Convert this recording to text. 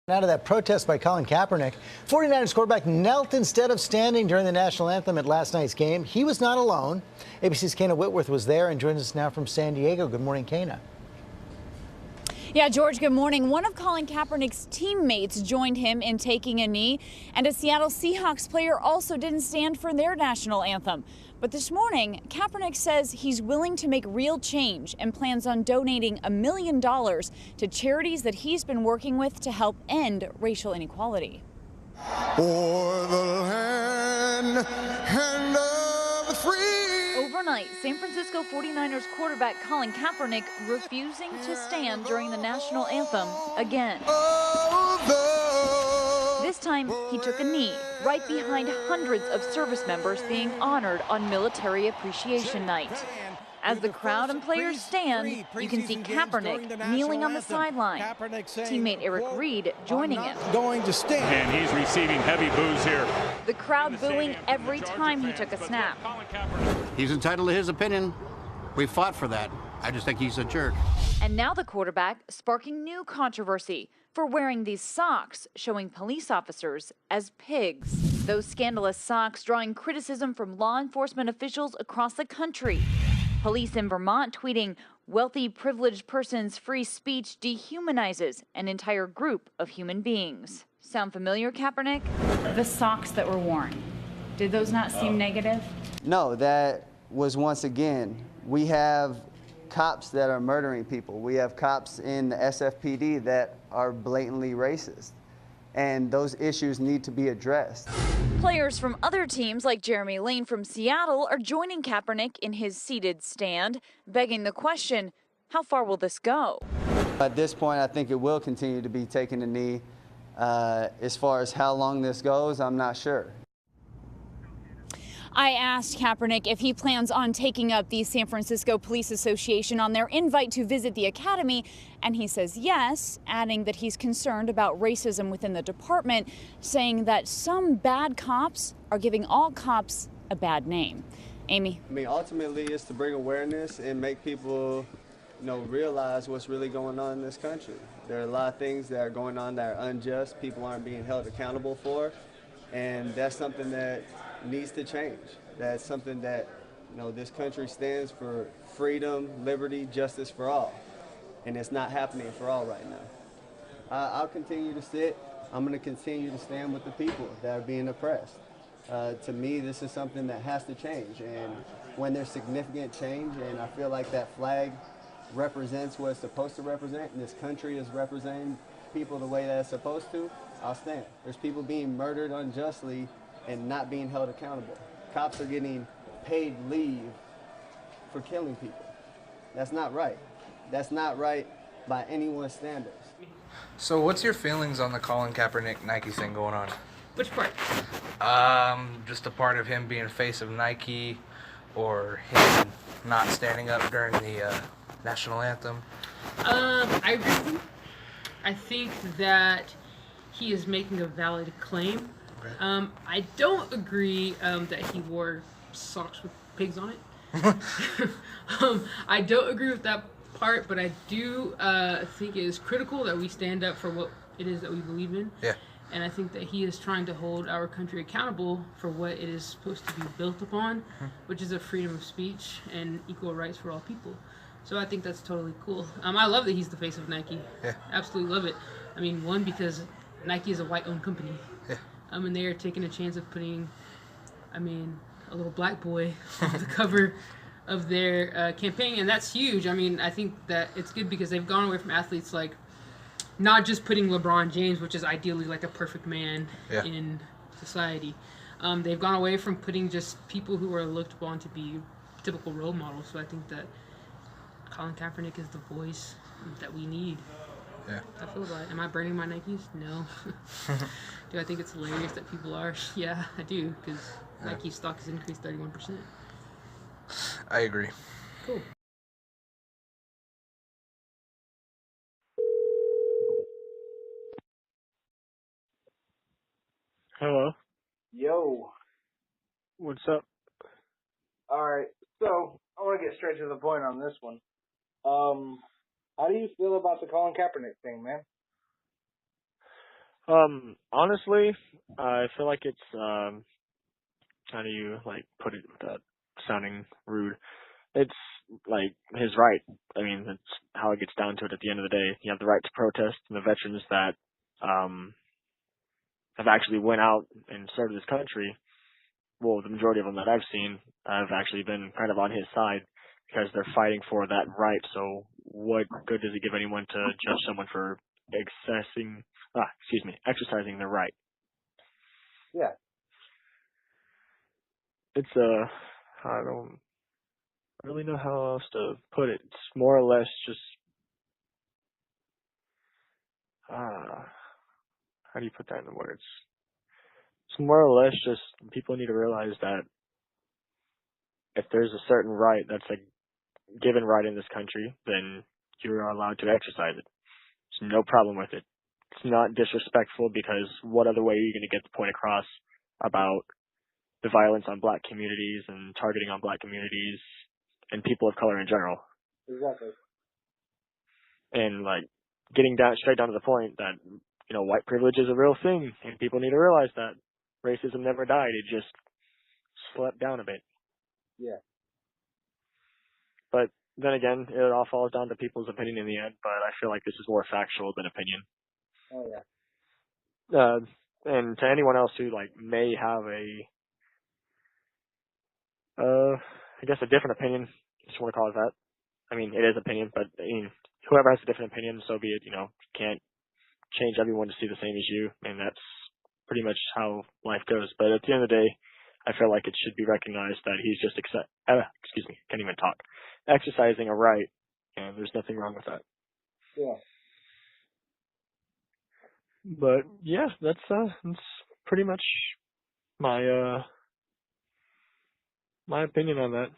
Out of that protest by Colin Kaepernick, 49ers quarterback knelt instead of standing during the national anthem at last night's game. He was not alone. ABC's Kana Whitworth was there and joins us now from San Diego. Good morning, Kana. Yeah, George, good morning. One of Colin Kaepernick's teammates joined him in taking a knee, and a Seattle Seahawks player also didn't stand for their national anthem. But this morning, Kaepernick says he's willing to make real change and plans on donating $1 million to charities that he's been working with to help end racial inequality. For the land and of the free. Overnight, San Francisco 49ers quarterback Colin Kaepernick refusing to stand during the national anthem again. This time, he took a knee right behind hundreds of service members being honored on Military Appreciation Night. As the crowd and players stand, you can see Kaepernick kneeling on the sideline. Teammate Eric Reed joining him. Going to stand. And he's receiving heavy boos here. The crowd booing every time he took a snap. He's entitled to his opinion. We fought for that. I just think he's a jerk. And now the quarterback sparking new controversy for wearing these socks showing police officers as pigs. Those scandalous socks drawing criticism from law enforcement officials across the country. Police in Vermont tweeting, "Wealthy, privileged person's free speech dehumanizes an entire group of human beings." Sound familiar, Kaepernick? The socks that were worn, did those not seem negative? No, that was once again, we have cops that are murdering people. We have cops in the SFPD that are blatantly racist. And those issues need to be addressed. Players from other teams like Jeremy Lane from Seattle are joining Kaepernick in his seated stand, begging the question, how far will this go? At this point, I think it will continue to be taking a knee. As far as how long this goes, I'm not sure. I asked Kaepernick if he plans on taking up the San Francisco Police Association on their invite to visit the academy, and he says yes, adding that he's concerned about racism within the department, saying that some bad cops are giving all cops a bad name. Amy? I mean, ultimately, it's to bring awareness and make people, realize what's really going on in this country. There are a lot of things that are going on that are unjust, people aren't being held accountable for, and that's something that needs to change. That's something that, this country stands for: freedom, liberty, justice for all. And it's not happening for all right now. I'll continue to sit. I'm going to continue to stand with the people that are being oppressed. To me, this is something that has to change. And when there's significant change, and I feel like that flag represents what it's supposed to represent, and this country is representing people the way that it's supposed to, I'll stand. There's people being murdered unjustly and not being held accountable. Cops are getting paid leave for killing people. That's not right. That's not right by anyone's standards. So what's your feelings on the Colin Kaepernick Nike thing going on? Which part? Just a part of him being face of Nike, or him not standing up during the national anthem. I agree with him. I think that he is making a valid claim. I don't agree that he wore socks with pigs on it. I don't agree with that part, but I do think it is critical that we stand up for what it is that we believe in. Yeah. And I think that he is trying to hold our country accountable for what it is supposed to be built upon, which is a freedom of speech and equal rights for all people. So I think that's totally cool. I love that he's the face of Nike. Yeah. Absolutely love it. I mean, one, because Nike is a white-owned company. Yeah. And they are taking a chance of putting, a little black boy on the cover of their campaign, and that's huge. I think that it's good because they've gone away from athletes like not just putting LeBron James, which is ideally like a perfect man in society. They've gone away from putting just people who are looked upon to be typical role models. So I think that Colin Kaepernick is the voice that we need. Yeah. I feel about it. Am I burning my Nikes? No. Do I think it's hilarious that people are? Yeah, I do, because Nike stock has increased 31%. I agree. Cool. Hello. Yo. What's up? Alright, so I want to get straight to the point on this one. How do you feel about the Colin Kaepernick thing, man? Honestly, I feel like it's how do you like put it without sounding rude? It's like his right. I mean, that's how it gets down to it. At the end of the day, you have the right to protest, and the veterans that have actually went out and served this country. Well, the majority of them that I've seen have actually been kind of on his side because they're fighting for that right. So, what good does it give anyone to judge someone for exercising their right? Yeah. It's I don't really know how else to put it. It's more or less just how do you put that in the words? It's more or less just people need to realize that if there's a certain right that's a given right in this country, then you're allowed to exercise it. There's no problem with it. It's not disrespectful because what other way are you going to get the point across about the violence on black communities and targeting on black communities and people of color in general? Exactly. And like getting straight down to the point that, white privilege is a real thing and people need to realize that racism never died. It just slept down a bit. Yeah. But then again, it all falls down to people's opinion in the end, but I feel like this is more factual than opinion. Oh yeah. And to anyone else who may have I guess a different opinion, if you want to call it that. I mean, it is opinion, but I mean, whoever has a different opinion, so be it. Can't change everyone to see the same as you, and that's pretty much how life goes. But at the end of the day, I feel like it should be recognized that he's just can't even talk, exercising a right, and there's nothing wrong with that. Yeah. But yeah, that's pretty much my my opinion on that.